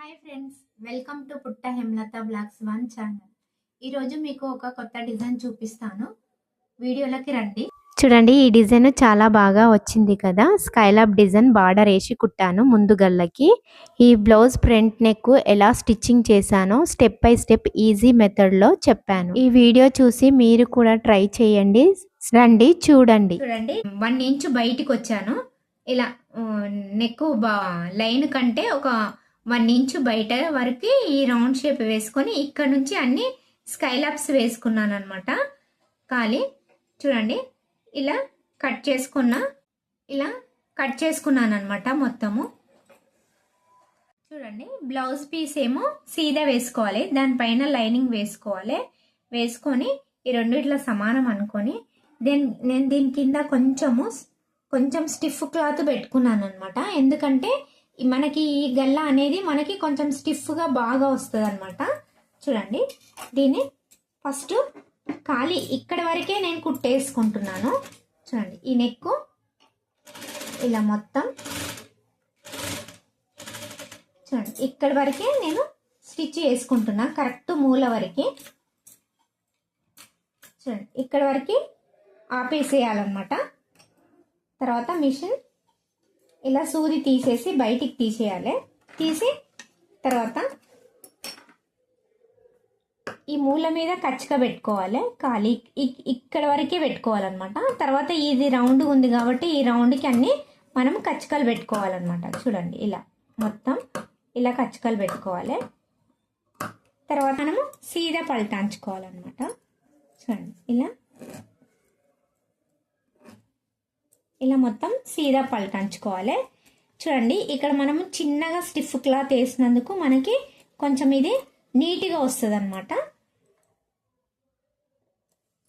Hi friends, welcome to పుట్ట Hemalatha blogs 1 channel. ఈరోజు మీకు ఒక కొత్త డిజైన్ చూపిస్తాను. వీడియోలోకి రండి. చూడండి, ఈ డిజైన్ చాలా బాగా వచ్చింది కదా. స్కైలాబ్ డిజైన్ బార్డర్ వేసి కుట్టాను ముందు గల్లకి. ఈ బ్లౌజ్ ఫ్రంట్ నెక్ ఎలా స్టిచ్చింగ్ చేశానో స్టెప్ బై స్టెప్ ఈజీ మెథడ్లో చెప్పాను. ఈ వీడియో చూసి మీరు కూడా ట్రై చేయండి. రండి చూడండి. 1 ఇంచ్ బయటికి వచ్చాను. ఇలా నెక్ లైన్ కంటే ఒక 1 ఇంచ్ బయట వరకు ఈ రౌండ్ షేప్ వేసుకొని ఇక్కడ నుంచి అన్ని స్కైలాప్స్ వేసుకున్నాను అనమాట. ఖాళీ చూడండి, ఇలా కట్ చేసుకున్నాను అనమాట మొత్తము. చూడండి, బ్లౌజ్ పీస్ ఏమో సీదా వేసుకోవాలి, దానిపైన లైనింగ్ వేసుకోవాలి. వేసుకొని ఈ రెండు ఇట్లా సమానం అనుకొని నేను దీని కింద కొంచెం స్టిఫ్ క్లాత్ పెట్టుకున్నాను అనమాట. ఎందుకంటే మనకి ఈ గల్ల అనేది మనకి కొంచెం స్టిఫ్గా బాగా వస్తుంది అనమాట. చూడండి, దీన్ని ఫస్ట్ ఖాళీ ఇక్కడ వరకే నేను కుట్టేసుకుంటున్నాను. చూడండి, ఈ నెక్ ఇలా మొత్తం చూడండి ఇక్కడ వరకే నేను స్టిచ్ చేసుకుంటున్నా, కరెక్ట్ మూల వరకే. చూడండి, ఇక్కడ వరకు ఆపేసేయాలన్నమాట. తర్వాత మిషన్ ఇలా సూది తీసేసి బయటికి తీసేయాలి. తీసి తర్వాత ఈ మూల మీద కచ్చిక పెట్టుకోవాలి. ఖాళీ ఇక్కడ వరకే పెట్టుకోవాలన్నమాట. తర్వాత ఇది రౌండ్ ఉంది కాబట్టి ఈ రౌండ్కి అన్ని మనం కచ్చికలు పెట్టుకోవాలన్నమాట. చూడండి, ఇలా మొత్తం ఇలా కచ్చికలు పెట్టుకోవాలి. తర్వాత మనము సీదా పల్టాంచుకోవాలన్నమాట. చూడండి, ఇలా మొత్తం సీదా పల్టాంచుకోవాలి. చూడండి, ఇక్కడ మనము చిన్నగా స్టిఫ్ క్లాత్ వేసినందుకు మనకి కొంచెం ఇది నీట్గా వస్తుంది అనమాట.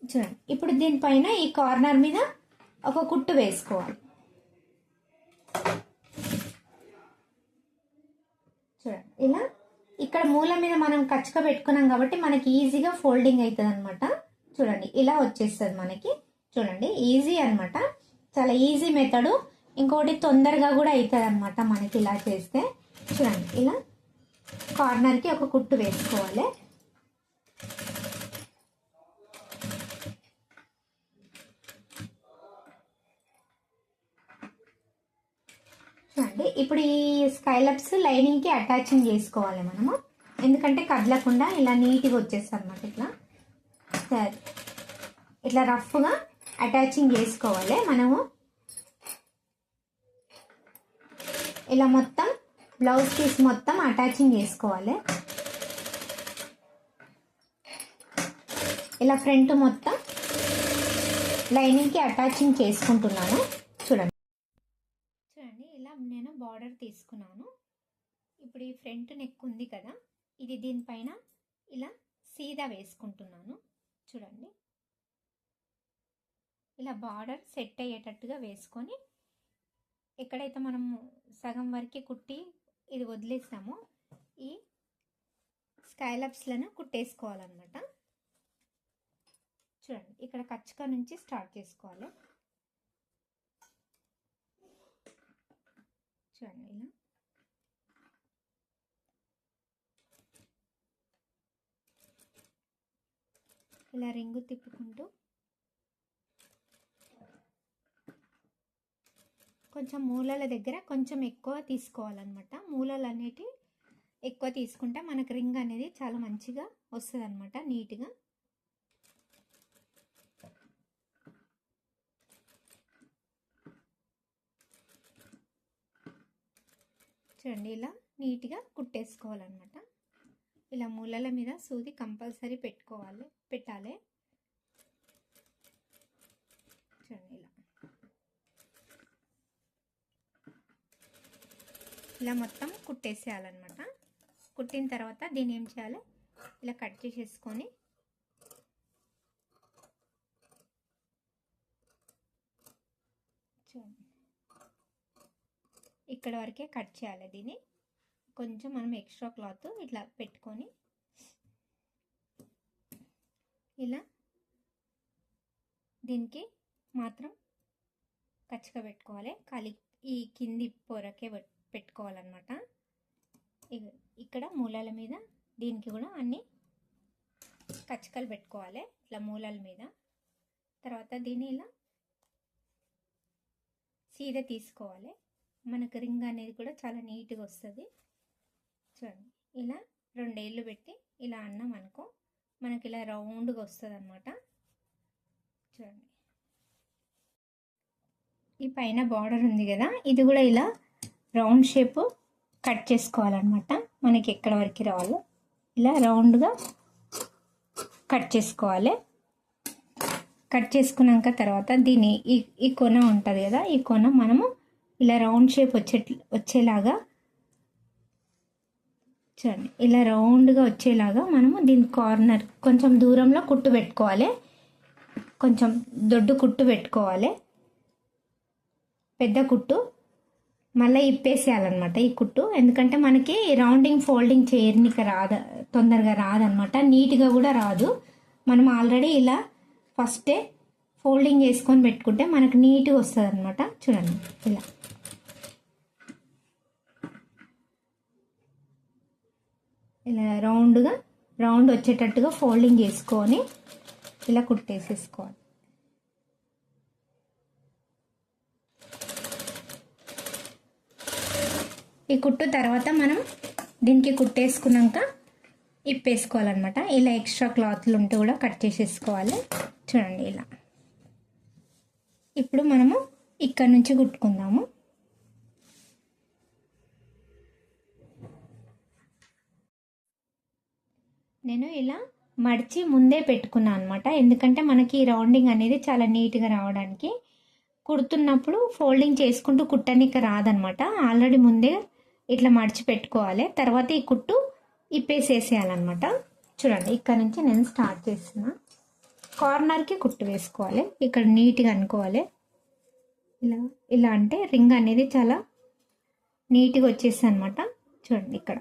చూడండి, ఇప్పుడు దీనిపైన ఈ కార్నర్ మీద ఒక కుట్టు వేసుకోవాలి. చూడండి, ఇలా ఇక్కడ మూల మీద మనం కచ్చిక పెట్టుకున్నాం కాబట్టి మనకి ఈజీగా ఫోల్డింగ్ అవుతుంది అనమాట. చూడండి, ఇలా వచ్చేస్తుంది మనకి. చూడండి, ఈజీ అనమాట, చాలా ఈజీ మెథడు. ఇంకోటి తొందరగా కూడా అవుతుంది అనమాట మనకి ఇలా చేస్తే. చూడండి, ఇలా కార్నర్కి ఒక కుట్టు వేసుకోవాలి. చూడండి, ఇప్పుడు ఈ స్కైలప్స్ లైనింగ్కి అటాచింగ్ చేసుకోవాలి మనము. ఎందుకంటే కదలకుండా ఇలా నీట్గా వచ్చేస్తుంది అనమాట. ఇట్లా రఫ్గా అటాచింగ్ చేసుకోవాలి మనము. ఇలా మొత్తం బ్లౌజ్ పీస్ మొత్తం అటాచింగ్ చేసుకోవాలి. ఇలా ఫ్రంట్ మొత్తం లైనింగ్కి అటాచింగ్ చేసుకుంటున్నాను. చూడండి, ఇలా నేను బార్డర్ తీసుకున్నాను. ఇప్పుడు ఈ ఫ్రంట్ నెక్ ఉంది కదా, ఇది దీనిపైన ఇలా సీదా వేసుకుంటున్నాను. చూడండి, ఇలా బార్డర్ సెట్ అయ్యేటట్టుగా వేసుకొని ఎక్కడైతే మనం సగం వరకు కుట్టి ఇది వదిలేసామో ఈ స్కైలప్స్లను కుట్టేసుకోవాలన్నమాట. చూడండి, ఇక్కడ కచ్చిక నుంచి స్టార్ట్ చేసుకోవాలి. చూడండి, ఇలా రింగు తిప్పుకుంటూ కొంచెం మూలల దగ్గర కొంచెం ఎక్కువ తీసుకోవాలన్నమాట. మూలలు అనేటివి ఎక్కువ తీసుకుంటే మనకు రింగ్ అనేది చాలా మంచిగా వస్తుంది అనమాట, నీట్గా. చూడండి, ఇలా నీట్గా కుట్టేసుకోవాలన్నమాట. ఇలా మూలల మీద సూది కంపల్సరీ పెట్టాలి. చూడండి, ఇలా మొత్తం కుట్టేసేయాలన్నమాట. కుట్టిన తర్వాత దీన్ని ఏం చేయాలి, ఇలా కట్ చేసేసుకొని చూడండి ఇక్కడ వరకే కట్ చేయాలి. దీన్ని కొంచెం మనం ఎక్స్ట్రా క్లాత్ ఇట్లా పెట్టుకొని ఇలా దీనికి మాత్రం కచ్చిగా పెట్టుకోవాలి. ఖాళీ ఈ కింది పొరకే పెట్టుకోవాలన్నమాట. ఇక్కడ మూలాల మీద దీనికి కూడా అన్ని కచ్చకలు పెట్టుకోవాలి ఇట్లా మూలాల మీద. తర్వాత దీన్ని ఇలా సీదా తీసుకోవాలి. మనకు రింగ్ అనేది కూడా చాలా నీట్గా వస్తుంది. చూడండి ఇలా 2 ఏళ్ళు పెట్టి ఇలా అన్నాం అనుకో మనకి ఇలా రౌండ్గా వస్తుంది అన్నమాట. చూడండి ఈ పైన బార్డర్ ఉంది కదా, ఇది కూడా ఇలా రౌండ్ షేప్ కట్ చేసుకోవాలన్నమాట. మనకి ఎక్కడ వరకు రావాలో ఇలా రౌండ్గా కట్ చేసుకోవాలి. కట్ చేసుకున్నాక తర్వాత దీన్ని ఈ కొన ఉంటుంది కదా, ఈ కొన మనము ఇలా రౌండ్ షేప్ వచ్చేలాగా చూడండి ఇలా రౌండ్గా వచ్చేలాగా మనము దీని కార్నర్ కొంచెం దూరంలో కుట్టు పెట్టుకోవాలి. కొంచెం దొడ్డు కుట్టు పెట్టుకోవాలి, పెద్ద కుట్టు. మళ్ళీ ఇప్పేసేయాలన్నమాట ఈ కుట్టు. ఎందుకంటే మనకి రౌండింగ్ ఫోల్డింగ్ చేయడానికి తొందరగా రాదనమాట, నీట్గా కూడా రాదు. మనం ఆల్రెడీ ఇలా ఫస్టే ఫోల్డింగ్ చేసుకొని పెట్టుకుంటే మనకు నీట్గా వస్తుంది అనమాట. చూడండి ఇలా రౌండ్ వచ్చేటట్టుగా ఫోల్డింగ్ చేసుకొని ఇలా కుట్టేసేసుకోవాలి. ఈ కుట్టు తర్వాత మనం దీనికి కుట్టేసుకున్నాక ఇప్పేసుకోవాలన్నమాట. ఇలా ఎక్స్ట్రా క్లాత్లు ఉంటే కూడా కట్ చేసేసుకోవాలి. చూడండి ఇలా. ఇప్పుడు మనము ఇక్కడ నుంచి కుట్టుకుందాము. నేను ఇలా మడిచి ముందే పెట్టుకున్నాను అనమాట. ఎందుకంటే మనకి రౌండింగ్ అనేది చాలా నీట్గా రావడానికి. కుడుతున్నప్పుడు ఫోల్డింగ్ చేసుకుంటూ కుట్టనికి రాదనమాట. ఆల్రెడీ ముందే ఇట్లా మడిచి పెట్టుకోవాలి. తర్వాత ఈ కుట్టు ఇప్పేసేసేయాలన్నమాట. చూడండి ఇక్కడ నుంచి నేను స్టార్ట్ చేస్తున్నా. కార్నర్కి కుట్టు వేసుకోవాలి. ఇక్కడ నీట్గా అనుకోవాలి. ఇలా అంటే రింగ్ అనేది చాలా నీట్గా వచ్చేస్తుంది అనమాట. చూడండి ఇక్కడ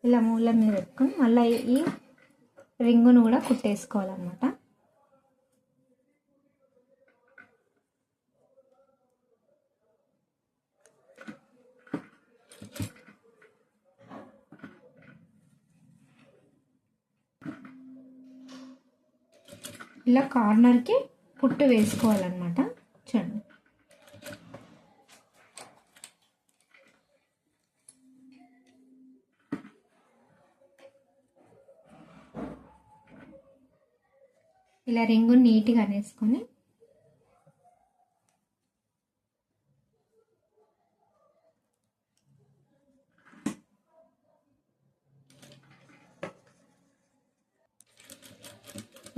ఇలా మూల మీద పెట్టుకొని మళ్ళీ ఈ రింగును కూడా కుట్టేసుకోవాలన్నమాట. ఇలా కార్నర్కి కుట్టు వేసుకోవాలన్నమాట. చూడండి ఇలా రింగు నీట్గా అనేసుకొని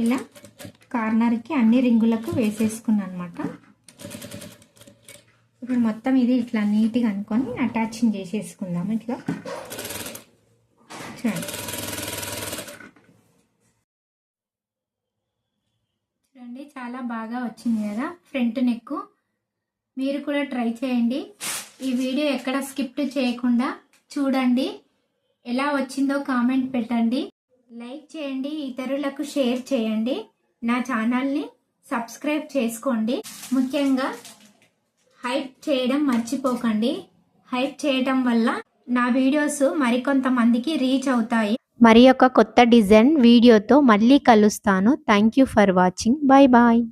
ఇలా కార్నర్కి అన్ని రింగులకు వేసేసుకున్నాను అనమాట. ఇప్పుడు మొత్తం ఇది ఇట్లా నీట్గా అనుకొని అటాచింగ్ చేసేసుకుందాం. ఇట్లా చూడండి చాలా బాగా వచ్చింది కదా ఫ్రంట్ నెక్. మీరు కూడా ట్రై చేయండి. ఈ వీడియో ఎక్కడ స్కిప్ చేయకుండా చూడండి. ఎలా వచ్చిందో కామెంట్ పెట్టండి, లైక్ చేయండి, ఇతరులకు షేర్ చేయండి. నా ఛానల్ని సబ్స్క్రైబ్ చేసుకోండి. ముఖ్యంగా హైప్ చేయడం మర్చిపోకండి. హైప్ చేయడం వల్ల నా వీడియోస్ మరికొంతమందికి రీచ్ అవుతాయి. మరి ఒక కొత్త డిజైన్ వీడియోతో మళ్ళీ కలుస్తాను. Thank you for watching. Bye bye.